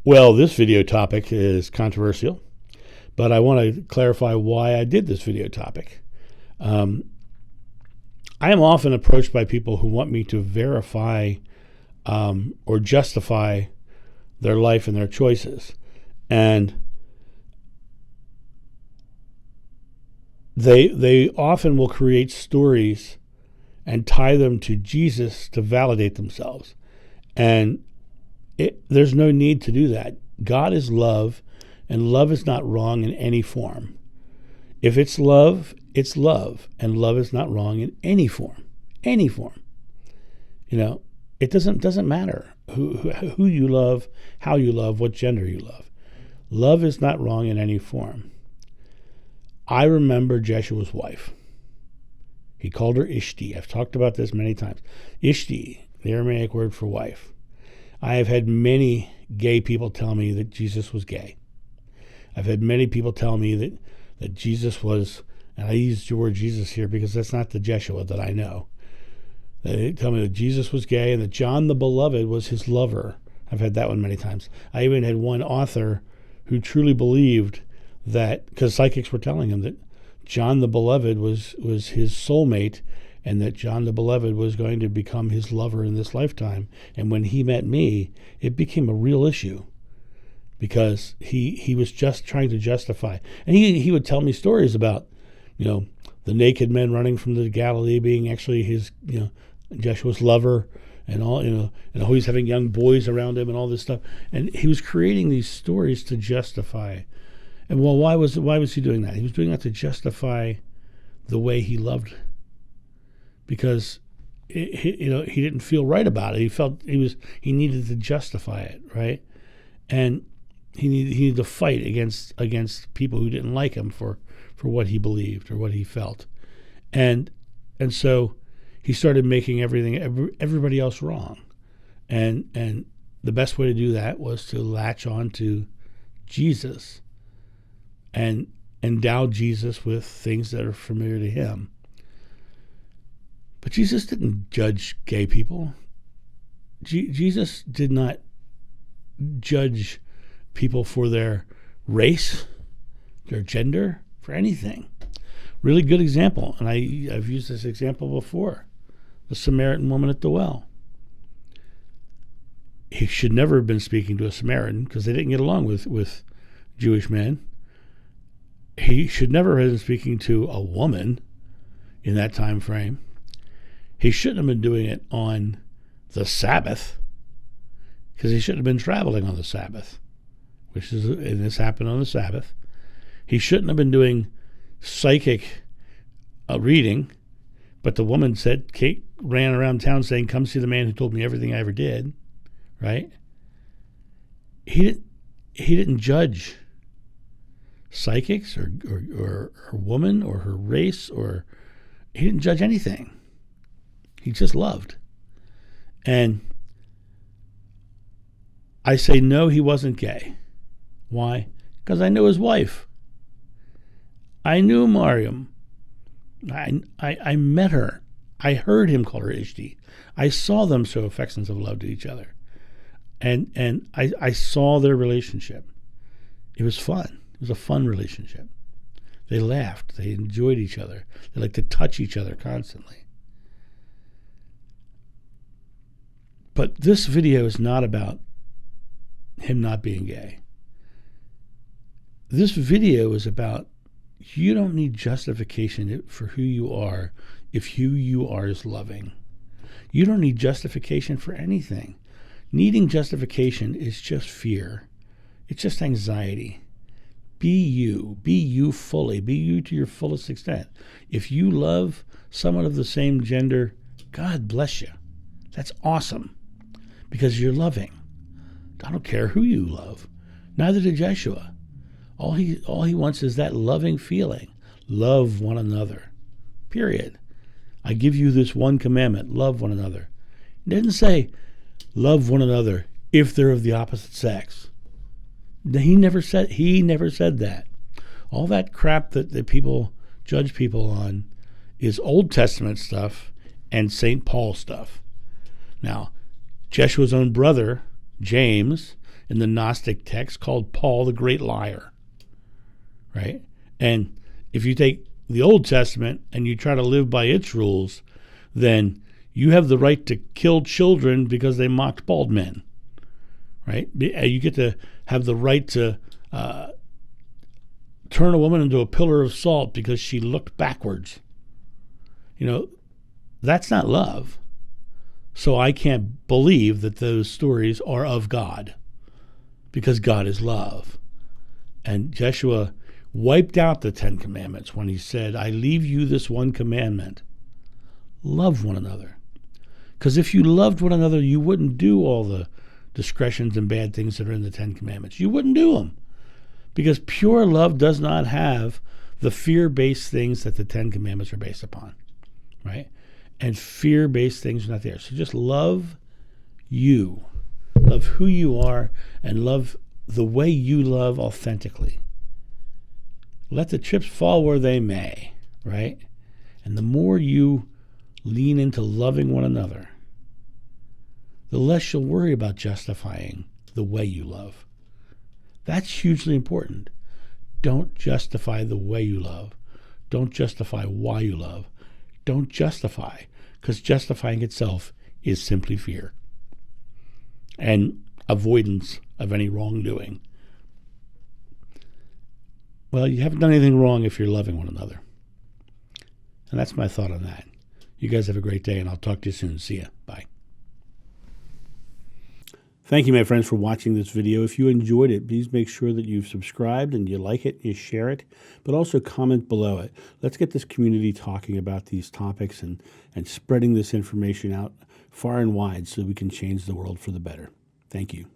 Well, this video topic is controversial, but I want to clarify why I did this video topic. I am often approached by people who want me to verify or justify their life and their choices. And they often will create stories and tie them to Jesus to validate themselves. And there's no need to do that. God is love, and love is not wrong in any form. If it's love, and love is not wrong in any form. Any form. It doesn't matter who you love, how you love, what gender you love. Love is not wrong in any form. I remember Jeshua's wife. He called her Ishti. I've talked about this many times. Ishti, the Aramaic word for wife. I have had many gay people tell me that Jesus was gay. I've had many people tell me that Jesus was, and I use the word Jesus here because that's not the Jeshua that I know. They tell me that Jesus was gay and that John the Beloved was his lover. I've had that one many times. I even had one author who truly believed that, because psychics were telling him that John the Beloved was his soulmate, and that John the Beloved was going to become his lover in this lifetime. And when he met me, it became a real issue because he was just trying to justify. And he would tell me stories about, the naked men running from the Galilee being actually his, Jeshua's lover, and all, and always having young boys around him and all this stuff. And he was creating these stories to justify. And well, why was he doing that? He was doing that to justify the way he loved, because he didn't feel right about it. He felt he needed to justify it, right? And he needed to fight against people who didn't like him for what he believed or what he felt, and so he started making everybody else wrong, and the best way to do that was to latch on to Jesus and endow Jesus with things that are familiar to him. But Jesus didn't judge gay people. Jesus did not judge people for their race, their gender, for anything. Really good example, and I've used this example before. The Samaritan woman at the well. He should never have been speaking to a Samaritan because they didn't get along with Jewish men. He should never have been speaking to a woman in that time frame. He shouldn't have been doing it on the Sabbath because he shouldn't have been traveling on the Sabbath, and this happened on the Sabbath. He shouldn't have been doing psychic reading, but the woman said, Kate ran around town saying, "Come see the man who told me everything I ever did," right? He didn't judge psychics or her woman or her race, or he didn't judge anything. He just loved. And I say, no, he wasn't gay. Why? Because I knew his wife. I knew Mariam. I met her. I heard him call her Ishti. I saw them show affections of love to each other. And I saw their relationship. It was fun. It was a fun relationship. They laughed. They enjoyed each other. They liked to touch each other constantly. But this video is not about him not being gay. This video is about, you don't need justification for who you are if who you are is loving. You don't need justification for anything. Needing justification is just fear. It's just anxiety. Be you fully. Be you to your fullest extent. If you love someone of the same gender, God bless you. That's awesome. Because you're loving. I don't care who you love. Neither did Jeshua. All he wants is that loving feeling. Love one another. Period. I give you this one commandment. Love one another. It didn't say love one another if they're of the opposite sex. He never said that. All that crap that people judge people on is Old Testament stuff and St. Paul stuff. Now, Jeshua's own brother, James, in the Gnostic text called Paul the Great Liar, right? And if you take the Old Testament and you try to live by its rules, then you have the right to kill children because they mocked bald men, right? You get to have the right to turn a woman into a pillar of salt because she looked backwards. That's not love. So I can't believe that those stories are of God, because God is love. And Jeshua wiped out the 10 Commandments when he said, I leave you this one commandment: love one another. Because if you loved one another, you wouldn't do all the discretions and bad things that are in the 10 Commandments. You wouldn't do them. Because pure love does not have the fear-based things that the 10 Commandments are based upon, right? And fear-based things are not there. So just love you. Love who you are, and love the way you love authentically. Let the chips fall where they may, right? And the more you lean into loving one another, the less you'll worry about justifying the way you love. That's hugely important. Don't justify the way you love. Don't justify why you love. Don't justify, because justifying itself is simply fear and avoidance of any wrongdoing. Well, you haven't done anything wrong if you're loving one another. And that's my thought on that. You guys have a great day, and I'll talk to you soon. See ya. Bye. Thank you, my friends, for watching this video. If you enjoyed it, please make sure that you've subscribed and you like it, you share it, but also comment below it. Let's get this community talking about these topics and spreading this information out far and wide so we can change the world for the better. Thank you.